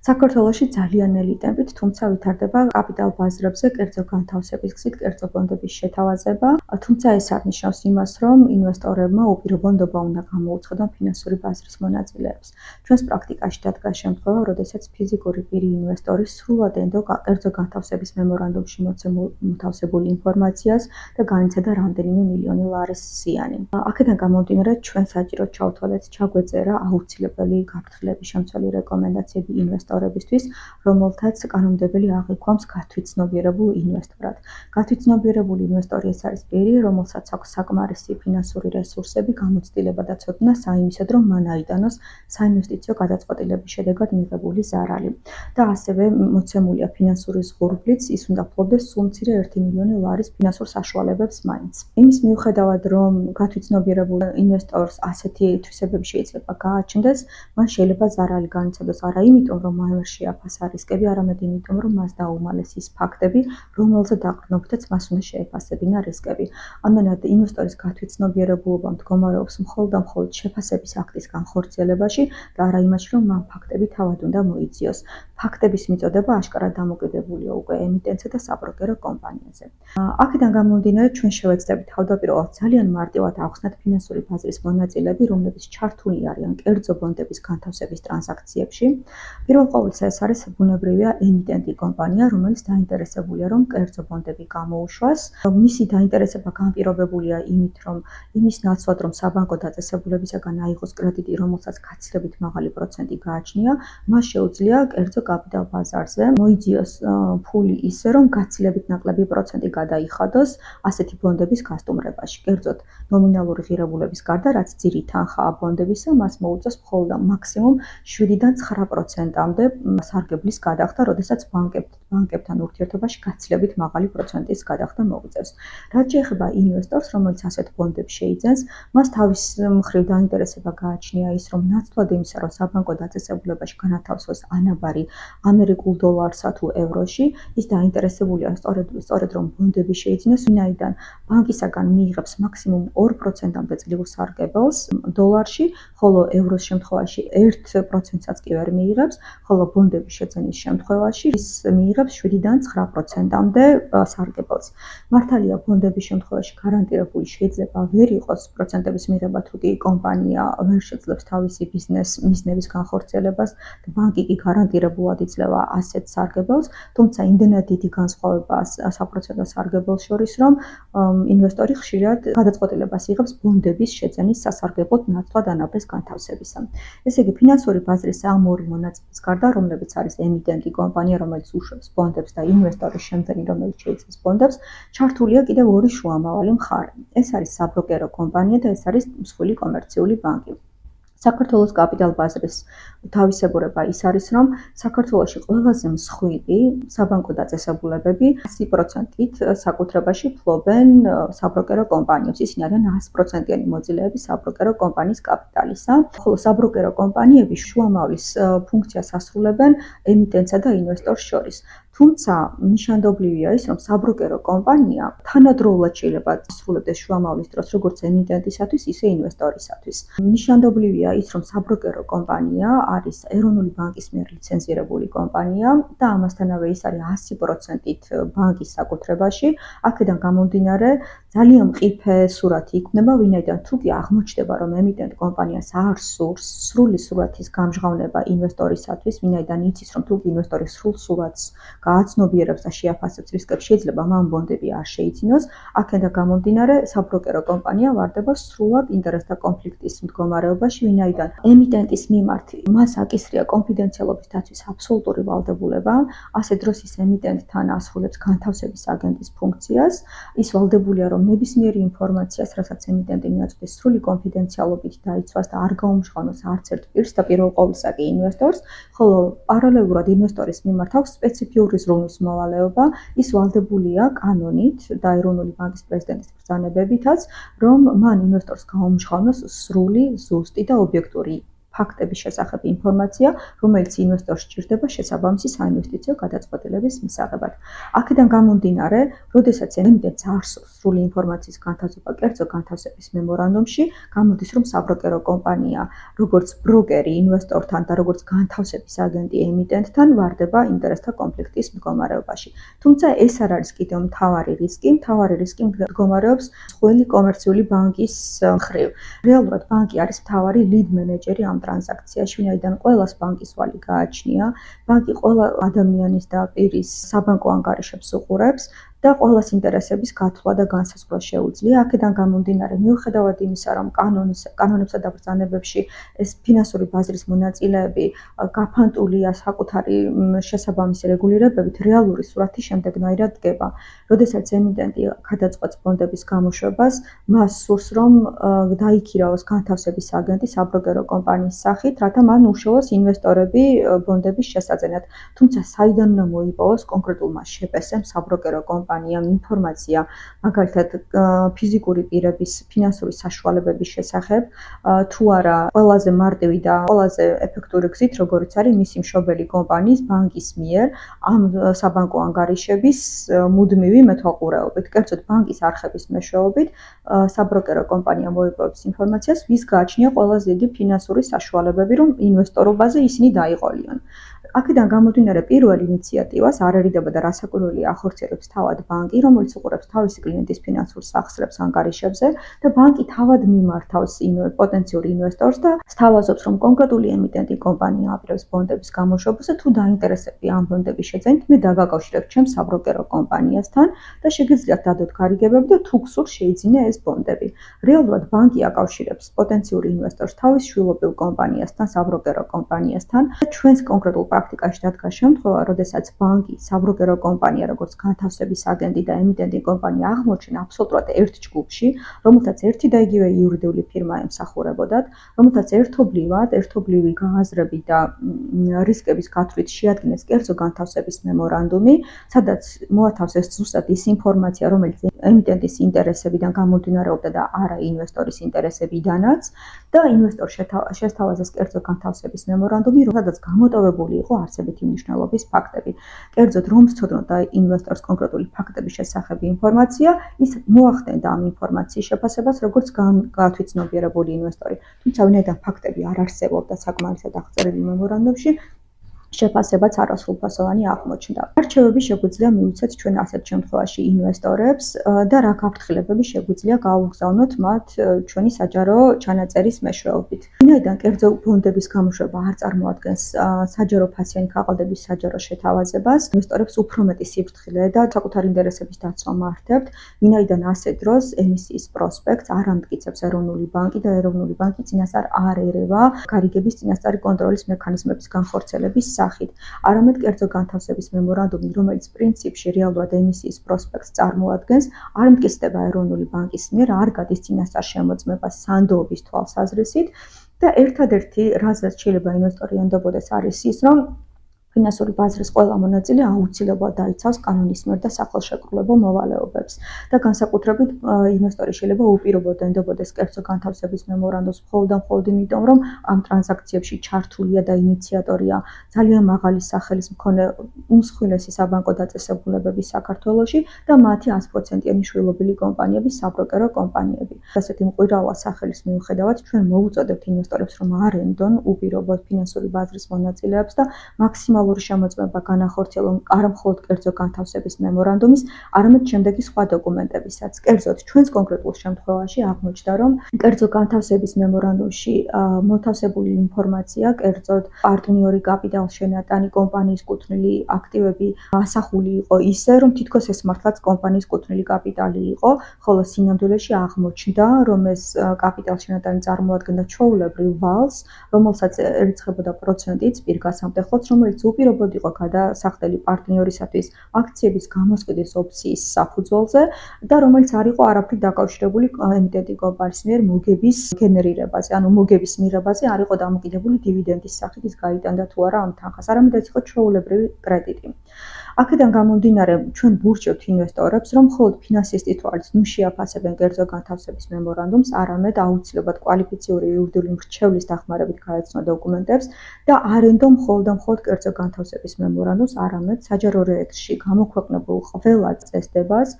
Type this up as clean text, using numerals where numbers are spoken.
საქართველოში ძალიან ნელი ტემპით, თუმცა ვითარდება კაპიტალ ბაზრებზე კერძო განთავსების გზით კერძო ბონდების შეთავაზება, თუმცა ეს არ ნიშნავს იმას, რომ ინვესტორებმა უპირობონდობა უნდა გამოუცხადონ ფინანსური ბაზრის მონაწილეებს. ჩვენს პრაქტიკაში დადგა შემთხვევა, როდესაც ფიზიკური პირი ინვესტორი სრულად ენდო კერძო განთავსების მემორანდუმში მოთავსებული ინფორმაციას და განიცადა რამდენიმე მილიონი ლარის ზიანი. აქედან გამომდინარე, ჩვენ საჭიროდ ჩავთვალეთ, ჩაგვეწერა აუცილებელი გაფრთხილების შემცველი რეკომენდაციები ინვესტორებისთვის, რომელთაც კანონმდებელი აღიქვამს გათვითცნობიერებულ ინვესტორად. გათვითცნობიერებული ინვესტორი ეს არის პირი, რომელსაც აქვს საკმარისი ფინანსური რესურსები, გამოცდილება და ცოდნა საიმისოდ, რომ მან აიტანოს საინვესტიციო გადაწყვეტილების შედეგად მიღებული ზარალი. და ასევე მოცემულია ფინანსური ზღურბლიც, ის უნდა ფლობდეს სულ მცირე 1 მილიონი ლარის ფინანსურ საშუალებებს მაინც. იმის მიუხედავად, რომ გათვითცნობიერებულ ინვესტორს ასეთი თვისებები შეიძლება გააჩნდეს, მან შეიძლება ზარალი განიცადოს არა იმიტომ, რომ მან ვერ შეაფასა რისკები, არამედ იმიტომ, რომ მას დაუმალეს ის ფაქტები, რომელზე დაყრდნობითაც მას უნდა შეეფასებინა რისკები. ამანად, ინვესტორის გათვითცნობიერებულობა მდგომარეობს მხოლოდ და მხოლოდ შეფასების აქტის განხორციელებაში და არა იმაში, რომ მან ფაქტები თავად უნდა მოიძიოს. ფაქტების მიწოდება აშკარად დამოკიდებულია უკვე ემიტენტზე და საბროკერო კომპანიაზე. აქედან გამომდინარე, ჩვენ შევეცდებით თავდაპირველად ძალიან მარტივად ავხსნათ ფინანსური ბაზრის მონაწილეები, რომლებიც ჩართული არიან კერძო ბონდების განთავსების ტრანზაქციებში. პირველ ყოვლისა ეს არის ბუნებრივია ემიტენტი კომპანია, რომელიც დაინტერესებულია, რომ კერძო ბონდები გამოუშვას. მისი დაინტერესება განპირობებულია იმის ნაცვლად, რომ საბანკო დაწესებულებისაგან აიღოს კრედიტი, რომელსაც გაცილებით მაღალი პროცენტი გააჩნია, მას შეუძლია კერძო კაპიტალ ბაზარზე მოიძიოს ფული ისე, რომ გაცილებით ნაკლები პროცენტი გადაიხადოს ასეთი ბონდების გასტუმრებაში. კერძოდ, ნომინალური ღირებულების გარდა, რაც ძირი თანხაა ბონდებისა, მას მოუწევს მხოლოდ მაქსიმუმ 7-დან 9%-მდე სარგებლის გადახდა, როდესაც ბანკებთან ურთიერთობაში გაცილებით მაღალი პროცენტის გადახდა მოუწევს. რაც შეეხება ინვესტორს, რომელიც ასეთ ბონდებს შეიძენს, მას თავის მხრივ დაინტერესება გააჩნია ის, რომ ნაცვლად იმისა, რომ საბანკო დაწესებულებაში განათავსოს ანაბარი ამერიკულ დოლარსა თუ ევროში, ის დაინტერესებულია სწორედ რომ ბონდები შეიძინოს, ვინაიდან ბანკისაგან მიიღებს მაქსიმუმ 2%-მდე ძლივ სარგებელს დოლარში, ხოლო ევროს შემთხვევაში 1%-საც კი ვერ მიიღებს, ხოლო ბონდების შეძენის შემთხვევაში ის მიიღებს 7-დან 9%-მდე სარგებელს. მართალია, ბონდების შემთხვევაში გარანტირებული შეიძლება ვერ იყოს პროცენტების მიღება, თუ კი კომპანია ვერ შეძლებს თავისი ბიზნეს მიზნების განხორციელებას და ბანკი კი გარანტირებულად იძლევა ასეთ სარგებელს, თუმცა იმდენად დიდი განსხვავებაა საპროცენტო სარგებელს შორის, რომ ინვესტორი ხშირად გადაწყვეტილებას იღებს ბონდების შეძენის სასარგებლოდ ნაცვლად ანაბეს განთავსებისა. ესე იგი, ფინანსური ბაზრის ამ ორი მონაწილის გარდა, რომლებიც არის ემიტენტი კომპანია, რომელიც უშვებს ბონდებს და ინვესტორის შემძენი, რომელიც შეიცავს ბონდებს, ჩართულია კიდევ ორი შუამავალი მხარე. ეს არის საბროკერო კომპანია და ეს არის მსხვილი კომერციული ბანკი. საქართველოს კაპიტალ ბაზრის თავისებურება ის არის, რომ საქართველოში ყველაზე მსხვილი საბანკო დაწესებულებები 100%-ით საკუთრებაში ფლობენ საბროკერო კომპანიებს. ისინი არიან 100%-იანი მოძილეები საბროკერო კომპანიის კაპიტალისა, ხოლო საბროკერო კომპანიები შუამავლის ფუნქციას ასრულებენ ემიტენტსა და ინვესტორს შორის. თუმცა ნიშანდობლივია ის, რომ საბროკერო კომპანია თანადროულად შეიძლება ასრულებდეს შუამავლის დროს როგორც ემიტენტისათვის, ისე ინვესტორისათვის. ნიშანდობლივია ის, რომ საბროკერო კომპანია არის ეროვნული ბანკის მიერ ლიცენზირებული კომპანია და ამასთანავე ის არის 100%-ით ბანკის საკუთრებაში. აქედან გამომდინარე, ძალიან მყიფე სურათი იქმნება, ვინაიდან თუ კი აღმოჩნდება, რომ ემიტენტ კომპანიას არ სურს სრული სურათის გამჟღავნება ინვესტორისათვის, ვინაიდან იცის, რომ თუ კი ინვესტორი სრულ სურათს გააცნობიერებს და შეაფასებს რისკებს, შეიძლება მან ბონდები არ შეიძინოს. აქედან გამომდინარე, საბროკერო კომპანია ვარდება სრულად ინტერესთა კონფლიქტის მდგომარეობაში, ვინაიდან ემიტენტის მიმართ მას აკისრია კონფიდენციალობის დაცვის აბსოლუტური ვალდებულება, ასე დროს ის ემიტენტთან ასრულებს განთავსების აგენტის ფუნქციას. ის ვალდებულია, რომ ნებისმიერი ინფორმაციას, რასაც ემიტენტი მიაწვდის, სრული კონფიდენციალობით დაიცვას და არ გაუმჟღავნოს არც ერთ პირს და პირველ ყოვლისა კი ინვესტორს, ხოლო პარალელურად ინვესტორის მიმართ აქვს სპეციფიური ზრუნვის მოვალეობა. ის ვალდებულია კანონით და ეროვნული ბანკის პრეზიდენტის ბრძანებებითაც, რომ მან ინვესტორს გაუმჟღავნოს სრული, ზუსტი და ობიექტური ფაქტების შესახებ ინფორმაცია, რომელიც ინვესტორს სჭირდება შესაბამისი საინვესტიციო გადაწყვეტილების მისაღებად. აქედან გამომდინარე, როდესაც ემიტენტს არსობს სრული ინფორმაციის განთავსება კერძო განთავსების მემორანდუმში, გამოდის, რომ საბროკერო კომპანია, როგორც ბროკერი ინვესტორთან და როგორც განთავსების აგენტი ემიტენტთან ვარდება ინტერესთა კონფლიქტის მდგომარეობაში. თუმცა ეს არ არის კიდევ მთავარი რისკი. მთავარი რისკი მდგომარეობს მსხვილი კომერციული ბანკის მხრივ. რეალურად ბანკი არის მთავარი ლიდ მენეჯერი ამ ტრანზაქციაში, ვინაიდან ყველას ბანკის ვალი გააჩნია. ბანკი ყველა ადამიანის და პირის საბანკო ანგარიშებს უყურებს და ყველას ინტერესების გათვლა და განსაზღვრა შეუძლია. აქედან გამომდინარე, მიუხედავად იმისა, რომ კანონებსა და ბრძანებებში ეს ფინანსური ბაზრის მონაწილეები გაფანტულია საკუთარი შესაბამისი რეგულირებებით, რეალური სურათი შემდეგნაირად დგება. როდესაც ემიტენტი გადაწყვეტს ბონდების გამოშვებას, მას სურს, რომ დაიქირავოს განთავსების აგენტი საბროკერო კომპანიის სახით, რათა მან უშოვოს ინვესტორები ბონდების შესაძენად. თუმცა საიდან უნდა მოიპოვოს კონკრეტულმა შეპესემ საბროკერო კომპანიამ ინფორმაცია, მაგალითად ფიზიკური პირების ფინანსური საშუალებების შესახებ, თუ არა ყველაზე მარტივი და ყველაზე ეფექტური გზით, როგორიც არის მისი მშობელი კომპანიის ბანკის მიერ ამ საბანკო ანგარიშების მუდმივი მეთვალყურეობით. კერძოდ ბანკის არხების მეშვეობით საბროკერო კომპანია მოიპოვებს ინფორმაციას, ვის გააჩნია ყველაზე დიდი ფინანსური საშუალებები, რომ ინვესტორობაზე ისინი დაიყოლიონ. აქედან გამომდინარე, პირველ ინიციატივას არ ერიდება და რასაკვირველია ახორციელებს თავად ბანკი, რომელიც უყურებს თავისი კლიენტის ფინანსურ სახსრებს ანგარიშებზე და ბანკი თავად მიმართავს პოტენციურ ინვესტორს და სთავაზობს, რომ კონკრეტული ემიტენტი კომპანია აპირებს ბონდების გამოშვებას და თუ დაინტერესებია ამ ბონდების შეძენით, მე დაგაკავშირებ ჩემს საბროკერო კომპანიასთან და შეგიძლიათ დადოთ გარიგებები და თუ გსურთ შეიძინე ეს ბონდები. რეალურად ბანკი აკავშირებს პოტენციურ ინვესტორს თავის შვილობილ კომპანიასთან, საბროკერო კომპანიასთან და ჩვენს კონკრეტულ პრაქტიკაში დადგა შემთხვევა, როდესაც ბანკი, საბროკერო კომპანია, როგორც განთავსების აგენტი და ემიტენტი კომპანია აღმოჩნდა აბსოლუტურად ერთ ჯგუფში, რომელთაც ერთი და იგივე იურიდიული ფირმა ემსახურებოდათ, რომელთაც ერთობლივი გააზრები და რისკების გათვლით შეადგინეს კერძო განთავსების მემორანდუმი, სადაც მოათავსეს ზუსტად ის ინფორმაცია, რომელიც ემიტენტის ინტერესებიდან გამომდინარეობდა და არა ინვესტორის ინტერესებიდანაც და ინვესტორს შესთავაზეს კერძო განთავსების მემორანდუმი, სადაც გამოტოვებული იყო არსებითი მნიშვნელობის ფაქტები. კერძოდ, რომ სცოდნოდა ინვესტორს კონკრეტული ფაქტების შესახებ ინფორმაცია, ის მოახდენდა ამ ინფორმაციის შეფასებას, როგორც გათვითცნობიერებული ინვესტორი. თუმცა ვინაიდან ფაქტები არ არსებობდა საკმარისად აღწერილი მემორანდუმში, შეფასებაც არასრულფასოვანი აღმოჩნდა. არჩევები შეგვიძლია მივუცეთ ჩვენ ასეთ შემთხვევაში ინვესტორებს და რა გაფრთხილებები შეგვიძლია გავუგზავნოთ მათ ჩვენი საჯარო ჩანაწერის მეშვეობით. ვინაიდან კერძო ბონდების გამოშვება არ წარმოადგენს საჯარო ფასიანი ქაღალდების საჯარო შეთავაზებას, ინვესტორებს უფრო მეტი სიფრთხილე და საკუთარი ინტერესების დაცვა მართავთ, ვინაიდან ასეთ დროს ემისიის პროსპექტს არ ამტკიცებს ეროვნული ბანკი და ეროვნული ბანკი წინასწარ არ ერევა გარიგების წინასწარი კონტროლის მექანიზმების განხორციელების სახით. არამედ კერძო განთავსების მემორანდუმი, რომელიც პრინციპში რეალურად ემისიის პროსპექტს წარმოადგენს, არ მტკიცდება ეროვნული ბანკის მიერ, არ გადის წინასწარ შემოწმება სანდოობის თვალსაზრისით და ერთადერთი, რაზეც შეიძლება ინვესტორი ენდობოდეს, არის ის, რომ ფინანსური ბაზრის ყველა მონაწილე აუცილებლად დაიცავს კანონის მიერ და სახელშეკრულებო მოვალეობებს და განსაკუთრებით ინვესტორი შეიძლება უპირობოდ ენდობოდეს კერძო განთავსების მემორანდუმს მხოლოდ იმიტომ, რომ ამ ტრანზაქციებში ჩართულია და ინიციატორია ძალიან მაღალი სახელის მქონე უმსხვილესი საბანკო დაწესებულებები საქართველოში და მათი 100%-იანი შვილობილი კომპანიები, საბროკერო კომპანიები. ასეთი მყვირავა სახელის მიუხედავად, ჩვენ მოუწოდებთ ინვესტორებს, რომ არ ენდონ უპირობოდ ფინანსური ბაზრის მონაწილეებს და მაქსიმალური შემოწმება განახორციელონ არა მხოლოდ კერძო განთავსების მემორანდუმის, არამედ შემდეგი სხვა დოკუმენტებისაც. კერძოდ, ჩვენს კონკრეტულ შემთხვევაში აღმოჩნდა, რომ კერძო განთავსების მემორანდუმში მოთავსებული ინფორმაცია, კერძოდ პარტნიორი კაპიტალშენატანი კომპანიის კუთვნილი აქტივები ასახული იყო ისე, რომ თითქოს ეს მართლაც კომპანიის კუთვნილი კაპიტალი იყო, ხოლო სინამდვილეში აღმოჩნდა, რომ ეს კაპიტალშენატანი წარმოადგენდა ჩვეულებრივ ვალს, რომელსაც ერიცხებოდა პროცენტიც პირგასამტეხლოც, რომელიც უპირობოდ იყო გადასახდელი პარტნიორისათვის აქციების გამოსყიდის ოფციის საფუძველზე და რომელიც არ იყო არაფრით დაკავშირებული ემიტენტი კომპანიის მიერ მოგების გენერირებაზე, ანუ მოგების მიღებაზე არ იყო დამოკიდებული დივიდენდის სახით ის გაიტანდა თუ არა ამ თანხას, არამედ ეს იყო ჩვეულებრივი კრედიტი. აქედან გამომდინარე, ჩვენ ვურჩევთ ინვესტორებს, რომ მხოლოდ ფინანსისტი თვალის ნუ შეაფასებენ კერძო განთავსების მემორანდუმს, არამედ აუცილებლად კვალიფიციური იურიდიული მრჩევლის დახმარებით გაეცნო დოკუმენტებს და არ ენდო მხოლოდ და მხოლოდ კერძო განთავსების მემორანდუმს, არამედ საჯარო რეესტრში გამოქვეყნებულ ყველა წესდებას